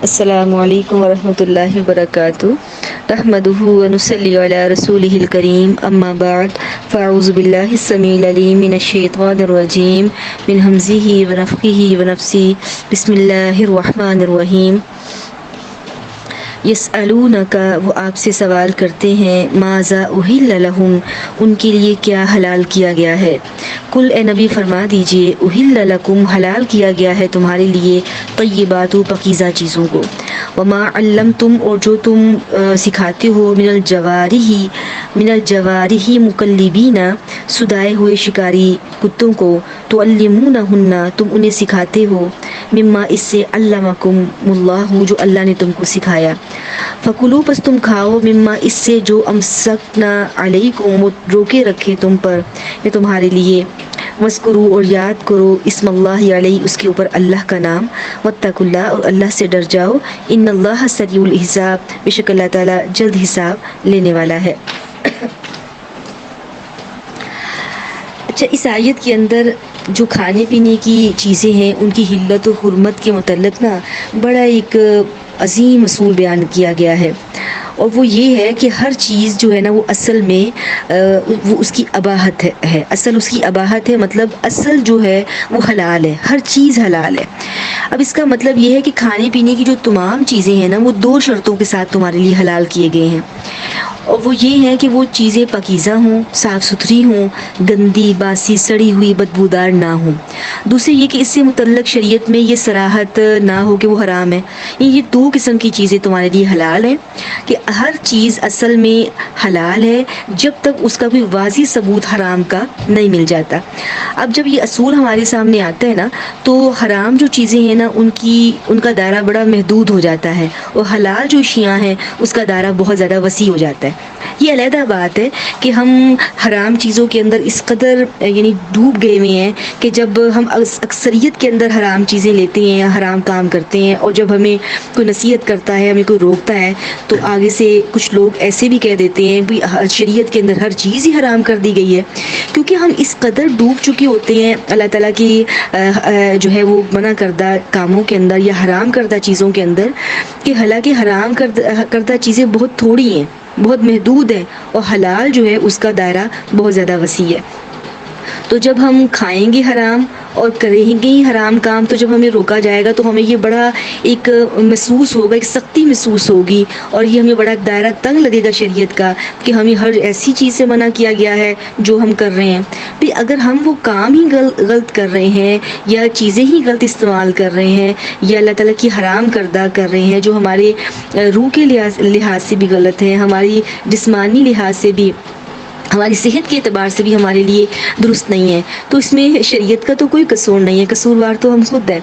السلام علیکم ورحمۃ اللہ وبرکاتہ نحمده ونصلی علی رسوله الکریم اما بعد فاعوذ باللہ السمیع العلیم من الشیطان الرجیم من همزه ونفخه ونفثه بسم اللہ الرحمن الرحیم یسألونک، وہ آپ سے سوال کرتے ہیں، ماذا احل لہم، ان کے لیے کیا حلال کیا گیا ہے۔ کل اے نبی فرما دیجئے، احل لکم، حلال کیا گیا ہے تمہارے لیے، طیبات، پاکیزہ چیزوں کو، وما علمتم، اور جو تم سکھاتے ہو، من الجوارح مکلبین، سدائے ہوئے شکاری کتوں کو، تعلمونہن، تم انہیں سکھاتے ہو، مما، اس سے، علمکم اللہ، جو اللہ نے تم کو سکھایا، فکلوا، پس تم کھاؤ، مما، اس سے، جو امسکنا علیکم، وہ روکے رکھے تم پر یا تمہارے لیے، وذکروا، اور یاد کرو، اسم اللہ علیہ، اس کے اوپر اللہ کا نام، واتقوا اللہ، اور اللہ سے ڈر جاؤ، ان اللہ سریع الحساب، بے شک اللہ تعالیٰ جلد حساب لینے والا ہے۔ اچھا، اس آیت کے اندر جو کھانے پینے کی چیزیں ہیں ان کی حلت و حرمت کے متعلق نا بڑا ایک عظیم اصول بیان کیا گیا ہے، اور وہ یہ ہے کہ ہر چیز جو ہے نا وہ اصل میں وہ اس کی اباحت ہے، اصل اس کی اباحت ہے، مطلب اصل جو ہے وہ حلال ہے، ہر چیز حلال ہے۔ اب اس کا مطلب یہ ہے کہ کھانے پینے کی جو تمام چیزیں ہیں نا وہ دو شرطوں کے ساتھ تمہارے لیے حلال کیے گئے ہیں، اور وہ یہ ہے کہ وہ چیزیں پاکیزہ ہوں، صاف ستھری ہوں، گندی، باسی، سڑی ہوئی، بدبودار نہ ہوں۔ دوسری یہ کہ اس سے متعلق شریعت میں یہ صراحت نہ ہو کہ وہ حرام ہے۔ یہ دو قسم کی چیزیں تمہارے لیے حلال ہیں کہ ہر چیز اصل میں حلال ہے جب تک اس کا کوئی واضح ثبوت حرام کا نہیں مل جاتا۔ اب جب یہ اصول ہمارے سامنے آتا ہے نا تو حرام جو چیزیں ہیں نا ان کا دائرہ بڑا محدود ہو جاتا ہے، اور حلال جو اشیاء ہیں اس کا دائرہ بہت زیادہ وسیع ہو جاتا ہے۔ یہ علیحدہ بات ہے کہ ہم حرام چیزوں کے اندر اس قدر یعنی ڈوب گئے ہوئے ہیں کہ جب ہم اکثریت کے اندر حرام چیزیں لیتے ہیں یا حرام کام کرتے ہیں، اور جب ہمیں کوئی نصیحت کرتا ہے، ہمیں کوئی روکتا ہے، تو آگے سے کچھ لوگ ایسے بھی کہہ دیتے ہیں کہ شریعت کے اندر ہر چیز ہی حرام کر دی گئی ہے، کیونکہ ہم اس قدر ڈوب چکے ہوتے ہیں اللہ تعالیٰ کی جو ہے وہ منع کردہ کاموں کے اندر یا حرام کردہ چیزوں کے اندر، کہ حالانکہ حرام کردہ چیزیں بہت تھوڑی ہیں، بہت محدود ہیں، اور حلال جو ہے اس کا دائرہ بہت زیادہ وسیع ہے۔ تو جب ہم کھائیں گے حرام اور کریں گے ہی حرام کام، تو جب ہمیں روکا جائے گا تو ہمیں یہ بڑا ایک محسوس ہوگا، ایک سختی محسوس ہوگی، اور یہ ہمیں بڑا دائرہ تنگ لگے گا شریعت کا کہ ہمیں ہر ایسی چیز سے منع کیا گیا ہے جو ہم کر رہے ہیں۔ بھی اگر ہم وہ کام ہی غلط کر رہے ہیں یا چیزیں ہی غلط استعمال کر رہے ہیں یا اللہ تعالیٰ کی حرام کردہ کر رہے ہیں جو ہمارے روح کے لحاظ سے بھی غلط ہیں، ہماری جسمانی لحاظ سے بھی، ہماری صحت کے اعتبار سے بھی ہمارے لیے درست نہیں ہے، تو اس میں شریعت کا تو کوئی قصور نہیں ہے، قصوروار تو ہم خود ہیں۔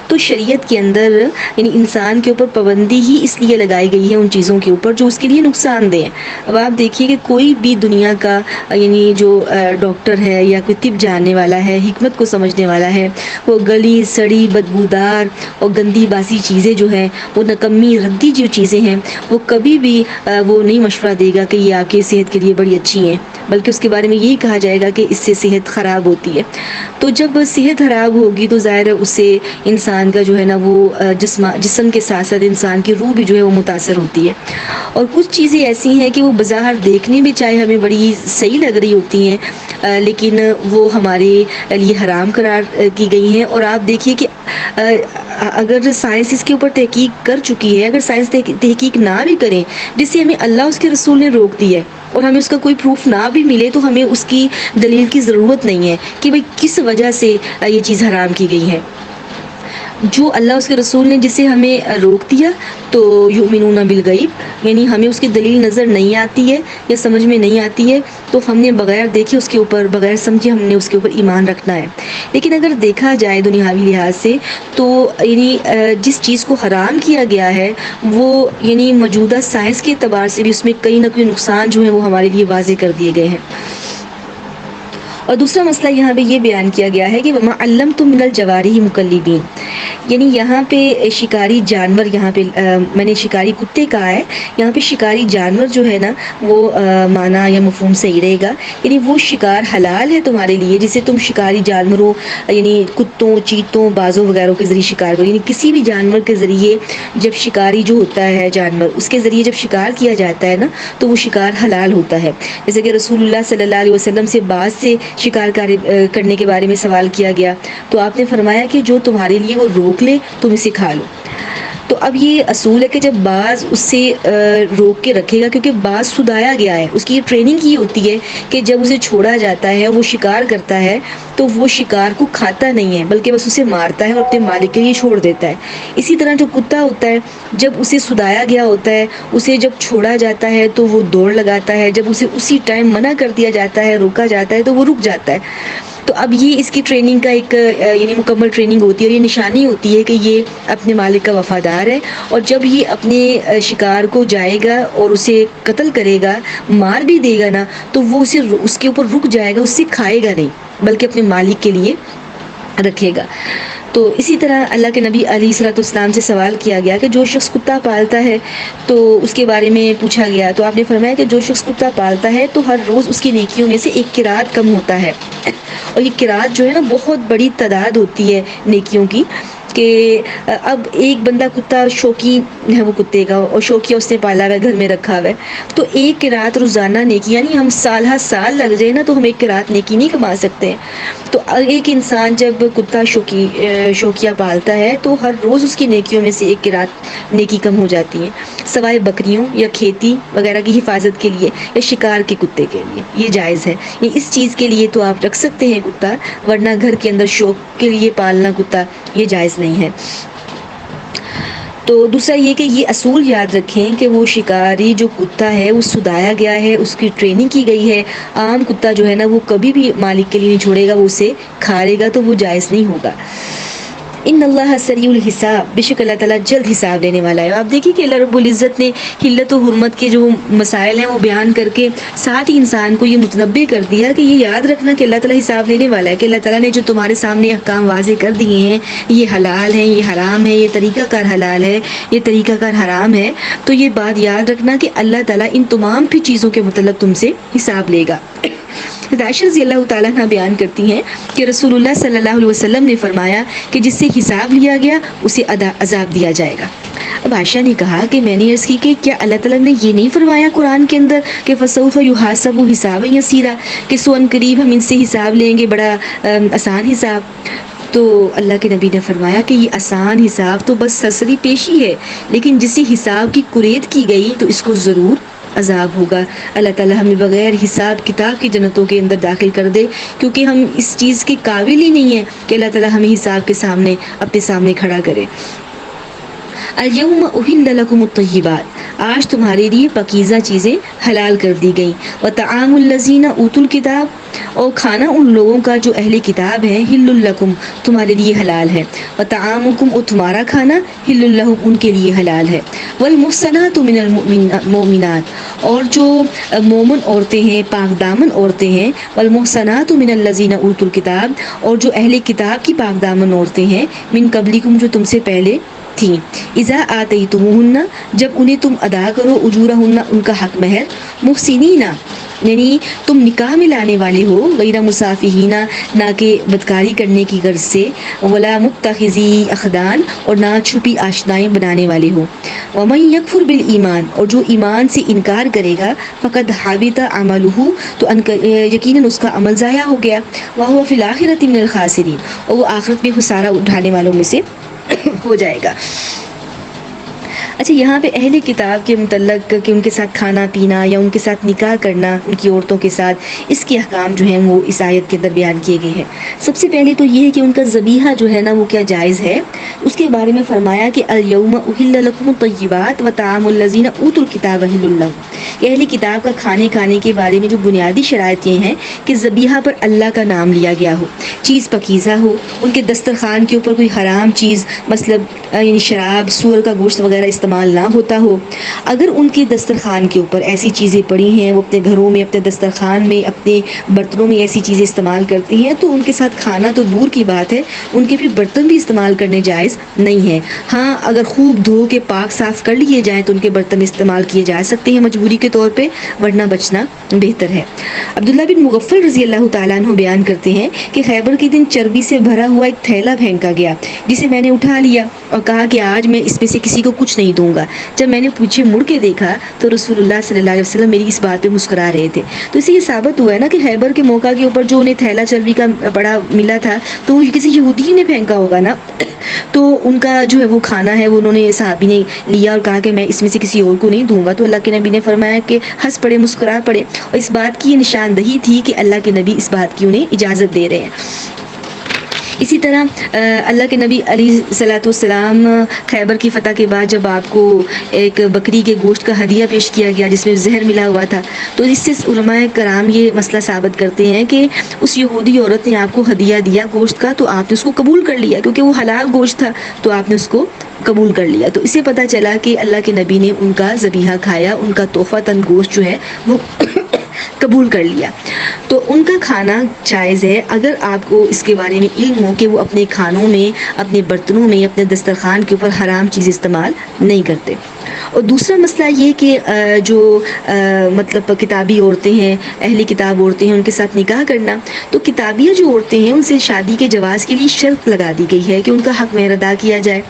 تو شریعت کے اندر یعنی انسان کے اوپر پابندی ہی اس لیے لگائی گئی ہے ان چیزوں کے اوپر جو اس کے لیے نقصان دہ ہیں۔ اب آپ دیکھیے کہ کوئی بھی دنیا کا یعنی جو ڈاکٹر ہے یا کوئی طب جاننے والا ہے، حکمت کو سمجھنے والا ہے، وہ گلی سڑی بدبودار اور گندی باسی چیزیں جو ہیں، وہ نکمی ردی جو چیزیں ہیں، وہ کبھی بھی وہ نہیں مشورہ دے گا کہ یہ آپ کی صحت کے لیے بڑی اچھی ہیں، بلکہ اس کے بارے میں یہی کہا جائے گا کہ اس سے صحت خراب ہوتی ہے۔ تو جب صحت خراب ہوگی تو ظاہر ہے اس سے انسان کا جو ہے نا وہ جسم کے ساتھ ساتھ انسان کی روح بھی جو ہے وہ متاثر ہوتی ہے، اور کچھ چیزیں ایسی ہیں کہ وہ بظاہر دیکھنے میں چاہے ہمیں بڑی صحیح لگ رہی ہوتی ہیں لیکن وہ ہمارے لیے حرام قرار کی گئی ہیں۔ اور آپ دیکھیے کہ اگر سائنس اس کے اوپر تحقیق کر چکی ہے، اگر سائنس تحقیق نہ بھی کریں، جس سے ہمیں اللہ اس کے رسول نے روک دی ہے اور ہمیں اس کا کوئی پروف نہ بھی ملے، تو ہمیں اس کی دلیل کی ضرورت نہیں ہے کہ بھئی کس وجہ سے یہ چیز حرام کی گئی ہے۔ جو اللہ اس کے رسول نے جسے ہمیں روک دیا تو یؤمنون بالغیب، یعنی ہمیں اس کی دلیل نظر نہیں آتی ہے یا سمجھ میں نہیں آتی ہے تو ہم نے بغیر دیکھے اس کے اوپر، بغیر سمجھے ہم نے اس کے اوپر ایمان رکھنا ہے۔ لیکن اگر دیکھا جائے دنیاوی لحاظ سے تو یعنی جس چیز کو حرام کیا گیا ہے وہ یعنی موجودہ سائنس کے اعتبار سے بھی اس میں کئی نہ کوئی نقصان جو ہے وہ ہمارے لیے واضح کر دیے گئے ہیں۔ اور دوسرا مسئلہ یہاں پہ یہ بیان کیا گیا ہے کہ وما علمتم من الجوارح مکلبین، یعنی یہاں پہ شکاری جانور، یہاں پہ میں نے شکاری کتے کہا ہے، یہاں پہ شکاری جانور جو ہے نا وہ معنی یا مفہوم صحیح رہے گا، یعنی وہ شکار حلال ہے تمہارے لیے جسے تم شکاری جانوروں یعنی کتوں، چیتوں، بازوں وغیرہ کے ذریعے شکار کرو، یعنی کسی بھی جانور کے ذریعے جب شکاری جو ہوتا ہے جانور، اس کے ذریعے جب شکار کیا جاتا ہے نا تو وہ شکار حلال ہوتا ہے۔ جیسے کہ رسول اللہ صلی اللہ علیہ وسلم سے باز سے شکار کرنے کے بارے میں سوال کیا گیا تو آپ نے فرمایا کہ جو تمہارے لیے وہ روک لے تم اسے کھا لو۔ تو اب یہ اصول ہے کہ جب باز اس سے روک کے رکھے گا، کیونکہ باز سدایا گیا ہے، اس کی یہ ٹریننگ کی ہوتی ہے کہ جب اسے چھوڑا جاتا ہے وہ شکار کرتا ہے تو وہ شکار کو کھاتا نہیں ہے بلکہ بس اسے مارتا ہے اور اپنے مالک کے لیے چھوڑ دیتا ہے۔ اسی طرح جو کتا ہوتا ہے جب اسے سدایا گیا ہوتا ہے، اسے جب چھوڑا جاتا ہے تو وہ دوڑ لگاتا ہے، جب اسے اسی ٹائم منع کر دیا جاتا ہے، روکا جاتا ہے تو وہ رک جاتا ہے۔ تو اب یہ اس کی ٹریننگ کا ایک یعنی مکمل ٹریننگ ہوتی ہے اور یہ نشانی ہوتی ہے کہ یہ اپنے مالک کا وفادار ہے، اور جب یہ اپنے شکار کو جائے گا اور اسے قتل کرے گا، مار بھی دے گا نا، تو وہ اسے اس کے اوپر رک جائے گا، اسے کھائے گا نہیں بلکہ اپنے مالک کے لیے رکھے گا۔ تو اسی طرح اللہ کے نبی علیہ الصلوۃ والسلام سے سوال کیا گیا کہ جو شخص کتا پالتا ہے تو اس کے بارے میں پوچھا گیا تو آپ نے فرمایا کہ جو شخص کتا پالتا ہے تو ہر روز اس کی نیکیوں میں سے ایک قرات کم ہوتا ہے، اور یہ قرات جو ہے نا بہت بڑی تعداد ہوتی ہے نیکیوں کی، کہ اب ایک بندہ کتا شوقین ہے وہ کتے کا، اور شوقیہ اس نے پالا ہوا ہے، گھر میں رکھا ہوا ہے، تو ایک قرات روزانہ نیکی، یعنی ہم سال ہر سال لگ جائے نا تو ہم ایک قرات نیکی نہیں کما سکتے ہیں۔ تو ایک انسان جب کتا شوقیہ پالتا ہے تو ہر روز اس کی نیکیوں میں سے ایک قرات نیکی کم ہو جاتی ہے، سوائے بکریوں یا کھیتی وغیرہ کی حفاظت کے لیے یا شکار کے کتے کے لیے یہ جائز ہے۔ یہ اس چیز کے لیے تو آپ رکھ سکتے ہیں کتا، ورنہ گھر کے اندر شوق کے لیے پالنا کتا یہ جائز نہیں ہے۔ تو دوسرا یہ کہ یہ اصول یاد رکھیں کہ وہ شکاری جو کتا ہے وہ سدایا گیا ہے، اس کی ٹریننگ کی گئی ہے۔ عام کتا جو ہے نا وہ کبھی بھی مالک کے لیے نہیں چھوڑے گا، وہ اسے کھا لے گا تو وہ جائز نہیں ہوگا۔ ان اللہ سریع الحساب، بے شک اللہ تعالیٰ جلد حساب لینے والا ہے۔ آپ دیکھیے کہ اللہ رب العزت نے حلت و حرمت کے جو مسائل ہیں وہ بیان کر کے ساتھ ہی انسان کو یہ متنبع کر دیا کہ یہ یاد رکھنا کہ اللہ تعالیٰ حساب لینے والا ہے، کہ اللہ تعالیٰ نے جو تمہارے سامنے احکام واضح کر دیے ہیں، یہ حلال ہے، یہ حرام ہے، یہ طریقہ کار حلال ہے، یہ طریقہ کار حرام ہے، تو یہ بات یاد رکھنا کہ اللہ تعالیٰ ان تمام بھی چیزوں کے متعلق تم سے حساب لے گا۔ عائشہ رضی اللہ تعالیٰ عنہ بیان کرتی ہیں کہ رسول اللہ صلی اللہ علیہ وسلم نے فرمایا کہ جس سے حساب لیا گیا اسے عذاب دیا جائے گا۔ اب عائشہ نے کہا کہ میں نے عرض کی کہ کیا اللہ تعالیٰ نے یہ نہیں فرمایا قرآن کے اندر کہ فسوف یحاسب حسابا یسیرا، کہ سو ان قریب ہم ان سے حساب لیں گے، بڑا آسان حساب۔ تو اللہ کے نبی نے فرمایا کہ یہ آسان حساب تو بس سرسری پیشی ہے، لیکن جسے حساب کی قرید کی گئی تو اس کو ضرور عذاب ہوگا۔ اللہ تعالیٰ ہمیں بغیر حساب کتاب کی جنتوں کے اندر داخل کر دے، کیونکہ ہم اس چیز کے قابل ہی نہیں ہیں کہ اللہ تعالیٰ ہمیں حساب کے سامنے اپنے سامنے کھڑا کرے۔ الیوم احل لکم الطیبات، آج تمہارے لیے پاکیزہ چیزیں حلال کر دی گئیں۔ وطعام الذین اوتوا الکتاب، اور کھانا ان لوگوں کا جو اہل کتاب ہیں، حل لکم تمہارے لیے حلال ہے۔ وطعامکم، اور تمہارا کھانا، حل لہم ان کے لیے حلال ہے۔ والمحصنات من المؤمنات، اور جو مومن عورتیں ہیں، پاک دامن عورتیں ہیں، والمحصنات من الذین اوتوا الکتاب، اور جو اہل کتاب کی پاک دامن عورتیں ہیں، من قبلکم جو تم سے پہلے تھیں، اذا آتیتموہن جب انہیں تم ادا کرو، اجورہن ان کا حق مہر، محسنین یعنی تم نکاح میں لانے والے ہو، غیر مسافحین نہ کہ بدکاری کرنے کی غرض سے، ولا متخذی اخدان اور نہ چھپی آشنائیں بنانے والے ہو۔ ومن یکفر بالایمان، اور جو ایمان سے انکار کرے گا، فقد حبط عملہ تو یقیناً اس کا عمل ضائع ہو گیا، وہو فی الآخرۃ من الخاسرین اور وہ آخرت میں خسارہ اٹھانے والوں میں سے ہو جائے گا۔ اچھا، یہاں پہ اہل کتاب کے متعلق کہ ان کے ساتھ کھانا پینا یا ان کے ساتھ نکاح کرنا، ان کی عورتوں کے ساتھ، اس کے احکام جو ہیں وہ اس آیت کے اندر بیان کیے گئے ہیں۔ سب سے پہلے تو یہ ہے کہ ان کا ذبیحہ جو ہے نا وہ کیا جائز ہے، اس کے بارے میں فرمایا کہ الیوم احل لکم الطیبات وطعام الذین اوتوا الکتاب حل لہم۔ اہل کتاب کا کھانے کے بارے میں جو بنیادی شرائط یہ ہیں کہ ذبیحہ پر اللہ کا نام لیا گیا ہو، چیز پکیزہ ہو، ان کے دسترخوان کے اوپر کوئی حرام چیز مثلا یعنی شراب، سور کا گوشت وغیرہ استعمال استعمال نہ ہوتا ہو. اگر ان کے دسترخوان کے اوپر ایسی چیزیں پڑی ہیں، وہ اپنے گھروں میں اپنے دسترخوان میں اپنے برتنوں میں ایسی چیزیں استعمال کرتی ہیں، تو ان کے ساتھ کھانا تو دور کی بات ہے، ان کے پھر برتن بھی استعمال کرنے جائز نہیں ہیں. ہاں اگر خوب دھو کے پاک صاف کر لیے جائیں تو ان کے برتن استعمال کیے جا سکتے ہیں مجبوری کے طور پہ، ورنہ بچنا بہتر ہے. عبداللہ بن مغفل رضی اللہ تعالیٰ عنہ بیان کرتے ہیں کہ خیبر کے دن چربی سے بھرا ہوا ایک تھیلا پھینکا گیا، جسے میں نے اٹھا لیا اور کہا کہ آج میں اس میں سے کسی کو کچھ نہیں دوں گا. جب میں نے پیچھے مڑ کے دیکھا تو رسول اللہ صلی اللہ علیہ وسلم میری اس بات پہ مسکرا رہے تھے. تو اس سے یہ ثابت ہوا ہے نا کہ خیبر کے موقع کے اوپر جو انہیں تھیلا چربی کا بڑا ملا تھا تو وہ کسی یہودی نے پھینکا ہوگا نا، تو ان کا جو ہے وہ کھانا ہے وہ انہوں نے صحابی نے لیا اور کہا کہ میں اس میں سے کسی اور کو نہیں دوں گا. تو اللہ کے نبی نے فرمایا کہ ہنس پڑے، مسکرا پڑے، اور اس بات کی یہ نشاندہی تھی کہ اللہ کے نبی اس بات کی انہیں اجازت دے رہے ہیں. اسی طرح اللہ کے نبی علیہ صلاۃ والسلام خیبر کی فتح کے بعد جب آپ کو ایک بکری کے گوشت کا ہدیہ پیش کیا گیا جس میں زہر ملا ہوا تھا، تو اس سے علماء کرام یہ مسئلہ ثابت کرتے ہیں کہ اس یہودی عورت نے آپ کو ہدیہ دیا گوشت کا تو آپ نے اس کو قبول کر لیا، کیونکہ وہ حلال گوشت تھا تو آپ نے اس کو قبول کر لیا. تو اس سے پتہ چلا کہ اللہ کے نبی نے ان کا ذبیحہ کھایا، ان کا تحفہ تن گوشت جو ہے وہ قبول کر لیا. تو ان کا کھانا جائز ہے اگر آپ کو اس کے بارے میں علم ہو کہ وہ اپنے کھانوں میں، اپنے برتنوں میں، اپنے دسترخوان کے اوپر حرام چیز استعمال نہیں کرتے. اور دوسرا مسئلہ یہ کہ جو مطلب کتابی عورتیں ہیں، اہل کتاب عورتیں ہیں، ان کے ساتھ نکاح کرنا، تو کتابیہ جو عورتیں ہیں ان سے شادی کے جواز کے لیے شرط لگا دی گئی ہے کہ ان کا حق مہر ادا کیا جائے.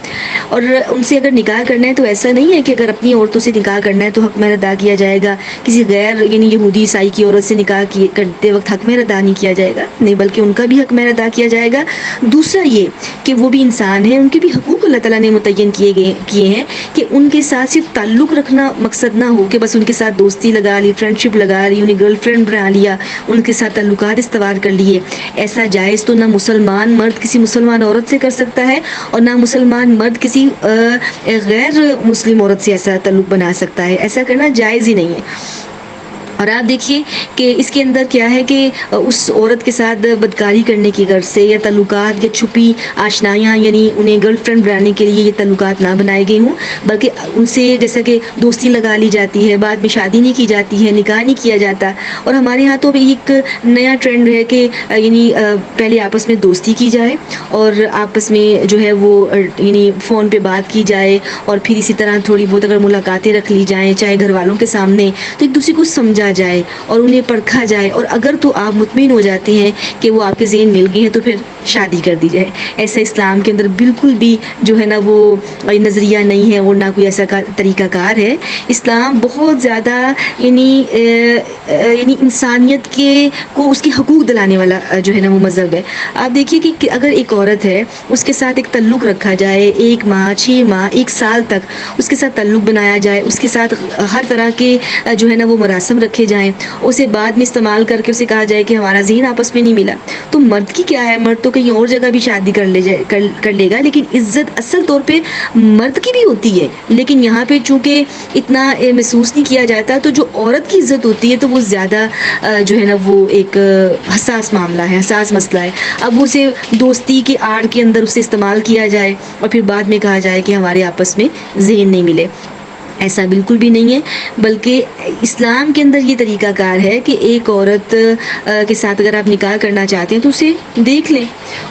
اور ان سے اگر نکاح کرنا ہے تو ایسا نہیں ہے کہ اگر اپنی عورتوں سے نکاح کرنا ہے تو حق مہر ادا کیا جائے گا، کسی غیر یعنی یہودی عیسائی کی عورت سے نکاح کرتے وقت حق مہر ادا نہیں کیا جائے گا، نہیں بلکہ ان کا بھی حق مہر ادا کیا جائے گا. دوسرا یہ کہ وہ بھی انسان ہیں، ان کے بھی حقوق اللہ تعالیٰ نے متعین کیے ہیں کہ ان کے ساتھ صرف تعلق رکھنا مقصد نہ ہو کہ بس ان کے ساتھ دوستی لگا لی، فرینڈ شپ لگا لی، انہیں گرل فرینڈ بنا لیا، ان کے ساتھ تعلقات استوار کر لیے. ایسا جائز تو نہ مسلمان مرد کسی مسلمان عورت سے کر سکتا ہے اور نہ مسلمان مرد کسی غیر مسلم عورت سے ایسا تعلق بنا سکتا ہے. ایسا کرنا جائز ہی نہیں ہے. اور آپ دیکھیے کہ اس کے اندر کیا ہے کہ اس عورت کے ساتھ بدکاری کرنے کی غرض سے یا تعلقات یا چھپی آشنائیاں، یعنی انہیں گرل فرینڈ بنانے کے لیے یہ تعلقات نہ بنائے گئے ہوں، بلکہ ان سے جیسا کہ دوستی لگا لی جاتی ہے، بعد میں شادی نہیں کی جاتی ہے، نکاح نہیں کیا جاتا. اور ہمارے یہاں تو بھی ایک نیا ٹرینڈ ہے کہ یعنی پہلے آپس میں دوستی کی جائے اور آپس میں جو ہے وہ یعنی فون پہ بات کی جائے، اور پھر اسی طرح تھوڑی بہت اگر ملاقاتیں رکھ لی جائیں چاہے گھر والوں کے سامنے، تو ایک دوسرے کو سمجھا جائے اور انہیں پرکھا جائے، اور اگر تو آپ مطمئن ہو جاتے ہیں کہ وہ آپ کے ذہن مل گئے ہیں تو پھر شادی کر دی جائے. ایسا اسلام کے اندر بالکل بھی جو ہے نا وہ نظریہ نہیں ہے اور نہ کوئی ایسا طریقہ کار ہے. اسلام بہت زیادہ یعنی انسانیت کے کو اس کے حقوق دلانے والا جو ہے نا وہ مذہب ہے. آپ دیکھیے کہ اگر ایک عورت ہے اس کے ساتھ ایک تعلق رکھا جائے 1 ماہ 6 ماہ 1 سال تک اس کے ساتھ تعلق بنایا جائے، اس کے ساتھ ہر طرح کے جو ہے نا وہ مراسم رکھے جائیں، اسے بعد میں استعمال کر کے اسے کہا جائے کہ ہمارا ذہن آپس میں نہیں ملا، تو مرد کی کیا ہے؟ مرد تو کہیں اور جگہ بھی شادی کر لے گا، لیکن عزت اصل طور پہ مرد کی بھی ہوتی ہے. لیکن یہاں پہ چونکہ اتنا محسوس نہیں کیا جاتا، تو جو عورت کی عزت ہوتی ہے تو وہ زیادہ جو ہے نا وہ ایک حساس معاملہ ہے، حساس مسئلہ ہے. اب اسے دوستی کے آڑ کے اندر اسے استعمال کیا جائے اور پھر بعد میں کہا جائے کہ ہمارے آپس میں ذہن نہیں ملے، ایسا بالکل بھی نہیں ہے. بلکہ اسلام کے اندر یہ طریقہ کار ہے کہ ایک عورت کے ساتھ اگر آپ نکاح کرنا چاہتے ہیں تو اسے دیکھ لیں.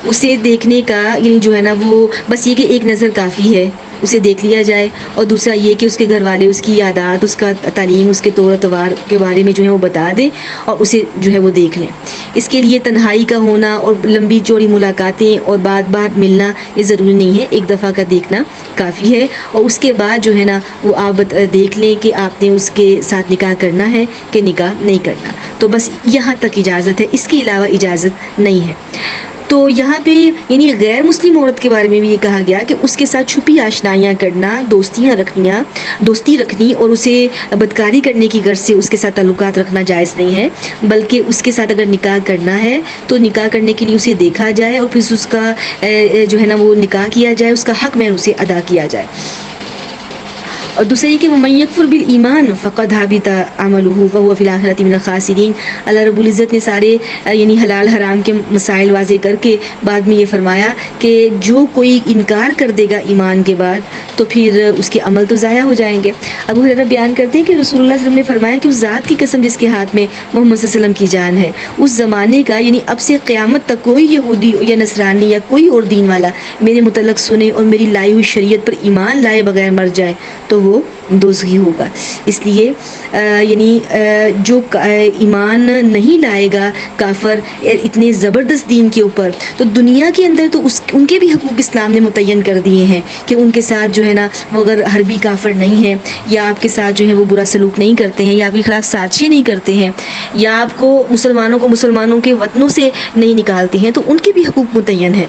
اسے دیکھنے کا یعنی جو ہے نا وہ بس یہ کہ ایک نظر کافی ہے، اسے دیکھ لیا جائے. اور دوسرا یہ کہ اس کے گھر والے اس کی عادات، اس کا تعلیم، اس کے طور اتوار کے بارے میں جو ہے وہ بتا دیں اور اسے جو ہے وہ دیکھ لیں. اس کے لیے تنہائی کا ہونا اور لمبی چوڑی ملاقاتیں اور بار بار ملنا یہ ضروری نہیں ہے، ایک دفعہ کا دیکھنا کافی ہے. اور اس کے بعد جو ہے نا وہ آپ دیکھ لیں کہ آپ نے اس کے ساتھ نکاح کرنا ہے کہ نکاح نہیں کرنا. تو بس یہاں تک اجازت ہے، اس کے علاوہ اجازت نہیں ہے. تو یہاں پہ یعنی غیر مسلم عورت کے بارے میں بھی یہ کہا گیا کہ اس کے ساتھ چھپی آشنائیاں کرنا، دوستی رکھنی اور اسے بدکاری کرنے کی غرض سے اس کے ساتھ تعلقات رکھنا جائز نہیں ہے. بلکہ اس کے ساتھ اگر نکاح کرنا ہے تو نکاح کرنے کے لیے اسے دیکھا جائے اور پھر اس کا جو ہے نا وہ نکاح کیا جائے، اس کا حق میں اسے ادا کیا جائے. اور دوسری کہ وَمَن يَكْفُرْ بِالْإِيمَانِ فَقَدْ حَبِطَ عَمَلُهُ وَهُوَ فِي الْآخِرَةِ مِنَ الْخَاسِرِينَ۔ اللہ رب العزت نے سارے یعنی حلال حرام کے مسائل واضح کر کے بعد میں یہ فرمایا کہ جو کوئی انکار کر دے گا ایمان کے بعد تو پھر اس کے عمل تو ضائع ہو جائیں گے۔ ابو ہریرہ بیان کرتے ہیں کہ رسول اللہ صلی اللہ علیہ وسلم نے فرمایا کہ اس ذات کی قسم جس کے ہاتھ میں محمد صلی اللہ علیہ وسلم کی جان ہے، اس زمانے کا یعنی اب سے قیامت تک کوئی یہودی یا نصرانی یا کوئی اور دین والا میرے متعلق سنے اور میری لائی ہوئی شریعت پر ایمان لائے بغیر مر جائے تو وہ دوزخی ہوگا۔ اس لیے یعنی جو ایمان نہیں لائے گا کافر اتنے زبردست دین کے اوپر، تو دنیا کے اندر تو ان کے بھی حقوق اسلام نے متعین کر دیے ہیں کہ ان کے ساتھ جو ہے نا وہ اگر حربی کافر نہیں ہے یا آپ کے ساتھ جو ہے وہ برا سلوک نہیں کرتے ہیں یا آپ کے خلاف سازشیں نہیں کرتے ہیں یا آپ کو مسلمانوں کے وطنوں سے نہیں نکالتے ہیں تو ان کے بھی حقوق متعین ہیں۔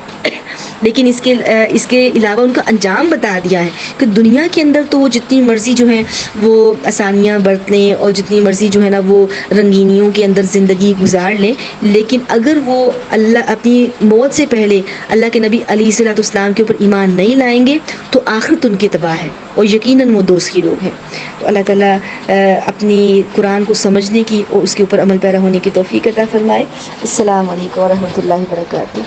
لیکن اس کے علاوہ ان کا انجام بتا دیا ہے کہ دنیا کے اندر تو وہ جتنی مرضی جو ہے وہ آسانیاں برت لیں اور جتنی مرضی جو ہے نا وہ رنگینیوں کے اندر زندگی گزار لیں، لیکن اگر وہ اللہ اپنی موت سے پہلے اللہ کے نبی علیہ الصلوۃ والسلام کے اوپر ایمان نہیں لائیں گے تو آخرت ان کی تباہ ہے اور یقیناً وہ دوزخی لوگ ہیں۔ تو اللہ تعالیٰ اپنی قرآن کو سمجھنے کی اور اس کے اوپر عمل پیرا ہونے کی توفیق عطا فرمائے۔ السلام علیکم ورحمۃ اللہ وبرکاتہ۔